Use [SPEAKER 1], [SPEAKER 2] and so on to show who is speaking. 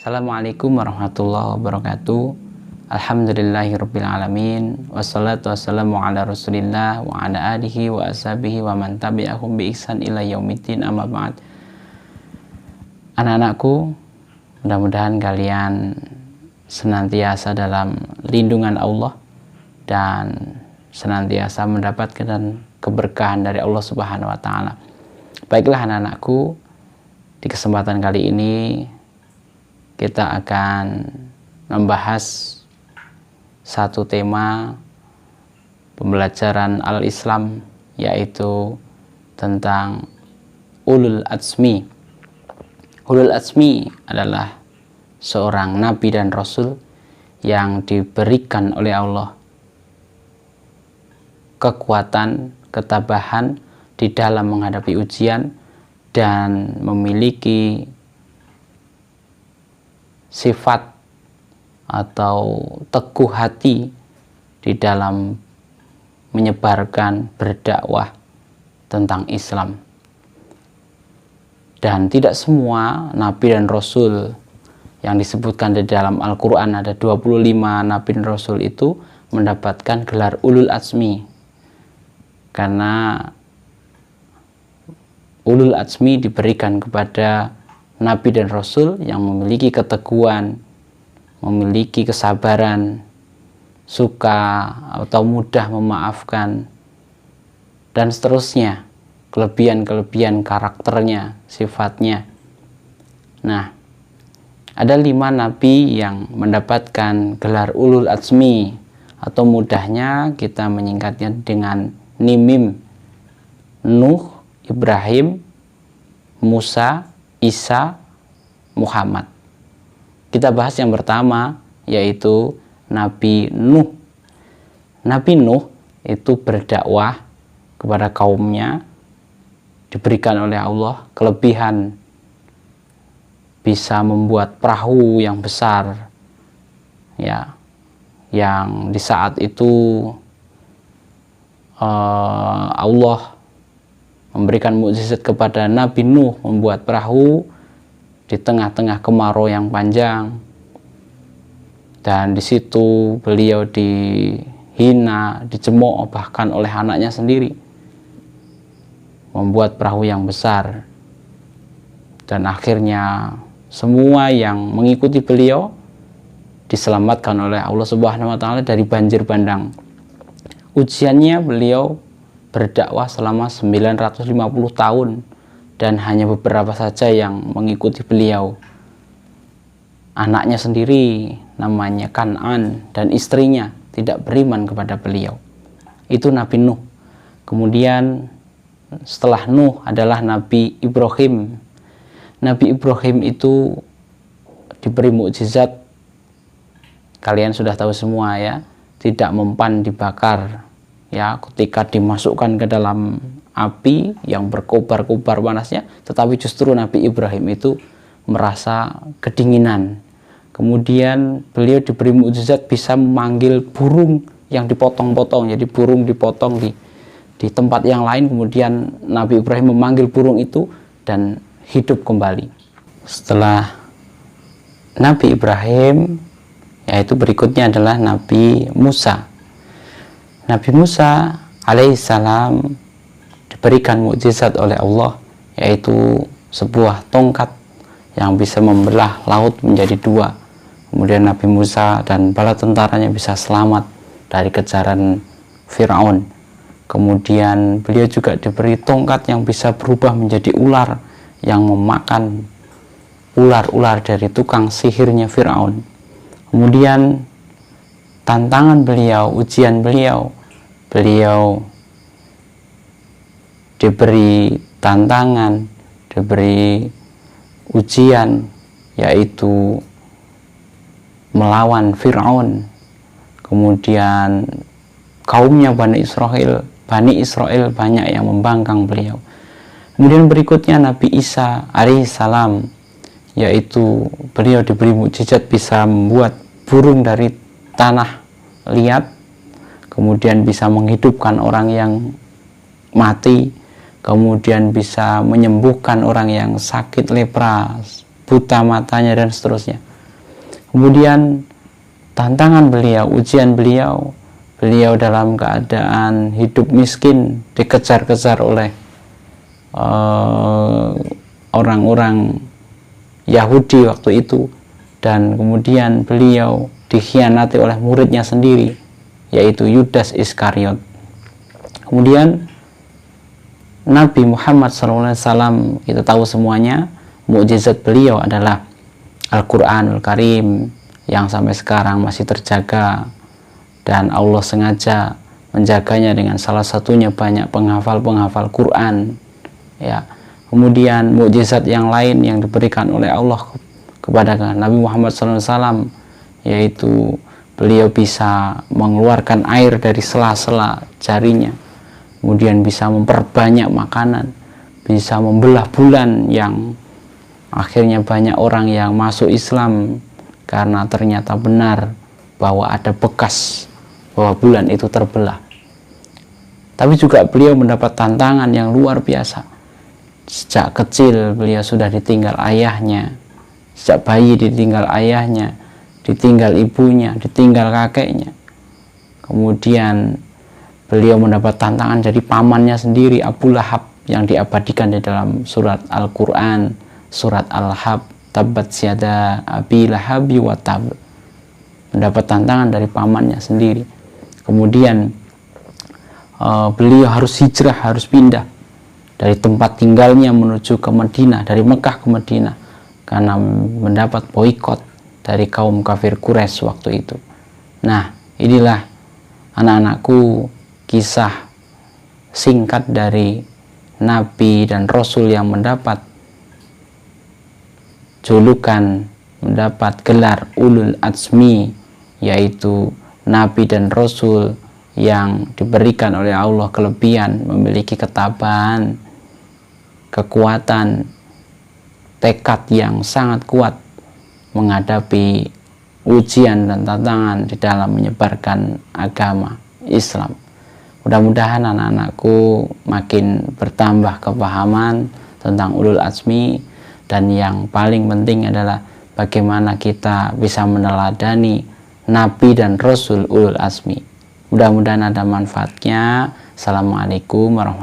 [SPEAKER 1] Assalamualaikum warahmatullahi wabarakatuh. Alhamdulillahirabbil alamin. Wassalatu wassalamu ala Rasulillah wa ala alihi wa ashabihi wa man tabi'ahum bi ihsan ila yaumiddin, amma ba'd. Anak-anakku, mudah-mudahan kalian senantiasa dalam lindungan Allah dan senantiasa mendapatkan keberkahan dari Allah Subhanahu wa taala. Baiklah anak-anakku, di kesempatan kali ini kita akan membahas satu tema pembelajaran al-Islam, yaitu tentang ulul azmi. Ulul azmi adalah seorang nabi dan rasul yang diberikan oleh Allah kekuatan, ketabahan di dalam menghadapi ujian dan memiliki sifat atau teguh hati di dalam menyebarkan, berdakwah tentang Islam. Dan tidak semua nabi dan rasul yang disebutkan di dalam Al-Quran, ada 25 nabi dan rasul itu mendapatkan gelar ulul azmi, karena ulul azmi diberikan kepada nabi dan rasul yang memiliki keteguhan, memiliki kesabaran, suka atau mudah memaafkan, dan seterusnya, kelebihan-kelebihan karakternya, sifatnya. Nah, ada 5 nabi yang mendapatkan gelar ulul azmi, atau mudahnya kita menyingkatnya dengan NIMIM: Nuh, Ibrahim, Musa, Isa, Muhammad. Kita bahas yang pertama, yaitu Nabi Nuh. Nabi Nuh itu berdakwah kepada kaumnya, diberikan oleh Allah kelebihan bisa membuat perahu yang besar, ya, yang di saat itu Allah memberikan mukjizat kepada Nabi Nuh membuat perahu di tengah-tengah kemarau yang panjang, dan di situ beliau dihina, dicemooh bahkan oleh anaknya sendiri, membuat perahu yang besar, dan akhirnya semua yang mengikuti beliau diselamatkan oleh Allah Subhanahu wa taala dari banjir bandang. Ujiannya beliau berdakwah selama 950 tahun dan hanya beberapa saja yang mengikuti beliau. Anaknya sendiri namanya Kan'an dan istrinya tidak beriman kepada beliau. Itu Nabi Nuh. Kemudian setelah Nuh adalah Nabi Ibrahim. Nabi Ibrahim itu diberi mukjizat, kalian sudah tahu semua ya, tidak mempan dibakar, ya, ketika dimasukkan ke dalam api yang berkobar-kobar panasnya, tetapi justru Nabi Ibrahim itu merasa kedinginan. Kemudian beliau diberi mukjizat bisa memanggil burung yang dipotong-potong, jadi burung dipotong di tempat yang lain, kemudian Nabi Ibrahim memanggil burung itu dan hidup kembali. Setelah Nabi Ibrahim, yaitu berikutnya adalah Nabi Musa. Nabi Musa alaihissalam diberikan mukjizat oleh Allah, yaitu sebuah tongkat yang bisa membelah laut menjadi 2. Kemudian Nabi Musa dan bala tentaranya bisa selamat dari kejaran Fir'aun. Kemudian beliau juga diberi tongkat yang bisa berubah menjadi ular yang memakan ular-ular dari tukang sihirnya Fir'aun. Kemudian tantangan beliau, ujian beliau diberi tantangan, diberi ujian, yaitu melawan Fir'aun. Kemudian kaumnya Bani Israel banyak yang membangkang beliau. Kemudian berikutnya Nabi Isa alaihissalam, yaitu beliau diberi mukjizat bisa membuat burung dari tanah liat, kemudian bisa menghidupkan orang yang mati, kemudian bisa menyembuhkan orang yang sakit lepra, buta matanya, dan seterusnya. Kemudian tantangan beliau, ujian beliau, beliau dalam keadaan hidup miskin, dikejar-kejar oleh orang-orang Yahudi waktu itu, dan kemudian beliau dikhianati oleh muridnya sendiri, yaitu Yudas Iskariot. Kemudian Nabi Muhammad SAW, kita tahu semuanya, mukjizat beliau adalah Al-Quranul Karim yang sampai sekarang masih terjaga, dan Allah sengaja menjaganya dengan salah satunya banyak penghafal-penghafal Quran, ya. Kemudian mukjizat yang lain yang diberikan oleh Allah kepada Nabi Muhammad SAW, yaitu beliau bisa mengeluarkan air dari sela-sela jarinya, kemudian bisa memperbanyak makanan, bisa membelah bulan yang akhirnya banyak orang yang masuk Islam karena ternyata benar bahwa ada bekas bahwa bulan itu terbelah. Tapi juga beliau mendapat tantangan yang luar biasa. Sejak kecil beliau sudah ditinggal ayahnya, sejak bayi ditinggal ayahnya, ditinggal ibunya, ditinggal kakeknya. Kemudian beliau mendapat tantangan dari pamannya sendiri, Abu Lahab, yang diabadikan di dalam surat Al-Quran, surat Al-Hab, Tabbat yada abi lahabi wa tab. Mendapat tantangan dari pamannya sendiri. Kemudian beliau harus hijrah, harus pindah dari tempat tinggalnya menuju ke Madinah, dari Mekah ke Madinah, karena mendapat boikot dari kaum kafir Quraisy waktu itu. Nah, inilah anak-anakku kisah singkat dari Nabi dan Rasul yang mendapat julukan, mendapat gelar Ulul Azmi, yaitu Nabi dan Rasul yang diberikan oleh Allah kelebihan, memiliki ketabahan, kekuatan, tekad yang sangat kuat menghadapi ujian dan tantangan di dalam menyebarkan agama Islam. Mudah-mudahan anak-anakku makin bertambah kepahaman tentang Ulul Azmi, dan yang paling penting adalah bagaimana kita bisa meneladani Nabi dan Rasul Ulul Azmi. Mudah-mudahan ada manfaatnya. Assalamualaikum warahmatullahi wabarakatuh.